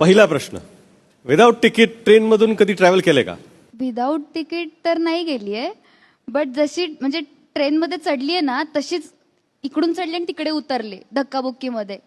पहिला प्रश्न, without ticket ट्रेनमधून कधी ट्रॅव्हल केलंय का? विदाऊट तिकीट तर नाही गेलीये, बट जशी म्हणजे ट्रेनमध्ये चढलीये ना तशीच इकडून चढली आणि तिकडे उतरले धक्काबुक्कीमध्ये.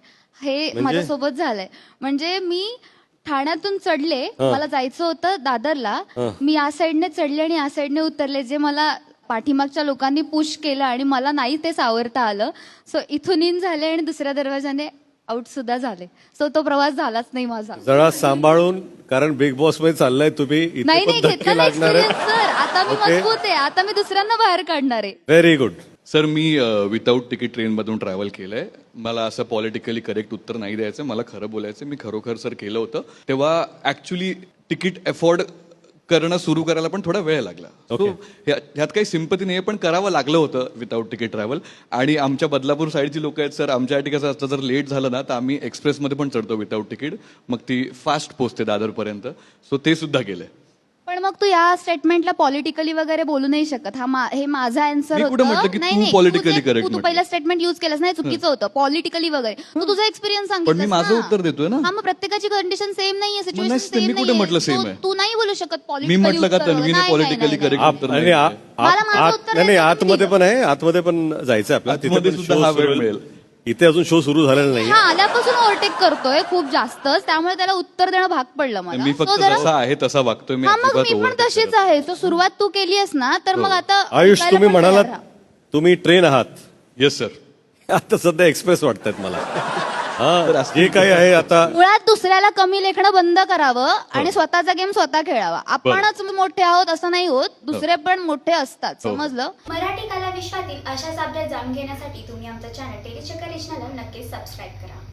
हे माझ्यासोबत झालंय. म्हणजे मी ठाण्यातून चढले, मला जायचं होतं दादरला, मी या साईडने चढले आणि या साईडने उतरले, जे मला पाठीमागच्या लोकांनी पुश केलं आणि मला नाही ते सावरता आलं. सो इथून इन झाले आणि दुसऱ्या दरवाजाने आउट सुद्धा झाले. सो तो प्रवास झालाच नाही माझा. जरा सांभाळून, कारण बिग बॉस मध्ये चाललंय तुम्ही, इथे नाही पण नाही धक्के घेतला लागणार एक्सपिरियन्स सर. आता मी Okay. मजबूत आहे. आता मी दुसऱ्यांना बाहेर काढणार आहे. Very good. सर मी विदाऊट तिकीट ट्रेनमधून ट्रॅव्हल केलंय. मला असं पॉलिटिकली करेक्ट उत्तर नाही द्यायचं, मला खरं बोलायचं. मी खरोखर सर केलं होतं. तेव्हा ऍक्च्युली तिकीट अफोर्ड करणं सुरू करायला पण थोडा वेळ लागला. सो ह्यात काही सिंपती नाही, पण करावं लागलं होतं विदाऊट तिकीट ट्रॅव्हल. आणि आमच्या बदलापूर साईडची लोक आहेत सर, आमच्यासाठी कसं असतं, जर लेट झालं ना तर आम्ही एक्सप्रेसमध्ये पण चढतो विदाऊट तिकीट, मग ती फास्ट पोहोचते दादरपर्यंत. सो ते सुद्धा केलंय. पण मग तू या स्टेटमेंटला पॉलिटिकली वगैरे बोलू नाही शकत. हे माझा आन्सर मी होतं. कुठं म्हटलं की तू politically correct तू म्हटलं. पहिला स्टेटमेंट युज केलंस नाही, चुकीचं होतं. पॉलिटिकली वगैरे तू तुझा एक्सपिरियन्स पण मी सांगितलं. माझं उत्तर देतोय ना. हा, मग प्रत्येकाची कंडिशन सेम नाहीये, सिच्युएशन नाही, सेम मी कुठं म्हटलं same आहे? तू नाही बोलू शकत मी पॉलिटिकली. म्हटलं का तन्वीने पॉलिटिकली करेक्ट उत्तर नाही दिलं? मला माझं उत्तर नाही द्यायचं आतमध्ये तुम्ही पण आहे, आतमध्ये पण जायचं आपल्याला. तिथे आतमध्ये पण सुद्धा show हा सुरू वेळ होईल. मिळेल. इथे अजून शो सुरू झालेला नाही. हा, आल्यापासून ओव्हरटेक करतोय खूप जास्तच, त्यामुळे त्याला उत्तर देणं भाग पडलं मला. मी फक्त So जरा- जसा आहे तसा वागतोय. मी हा, मग अजिबात मी पण overtake तशीच करत आहे. तो सुरुवात तू केलीयस ना, तर मग आता आयुष, ऐकायला तुम्ही पण म्हणालात तयार राहा. तुम्ही ट्रेन आहात, नाही. Yes sir. आता सध्या एक्सप्रेस वाटतात मला. हा, जे काही आहे आता. मुळात दुसऱ्याला कमी लेखणं बंद करावं आणि स्वतःचा गेम स्वतः खेळावा. आपणच मोठे आहोत असं नाही होत, दुसरे पण मोठे असतात. समजलं? मराठी कला विश्वातील अशाच अपडेट जाणून घेण्यासाठी तुम्ही आमचं चॅनल टेलीचक्कर रिजनला नक्कीच सबस्क्राईब करा.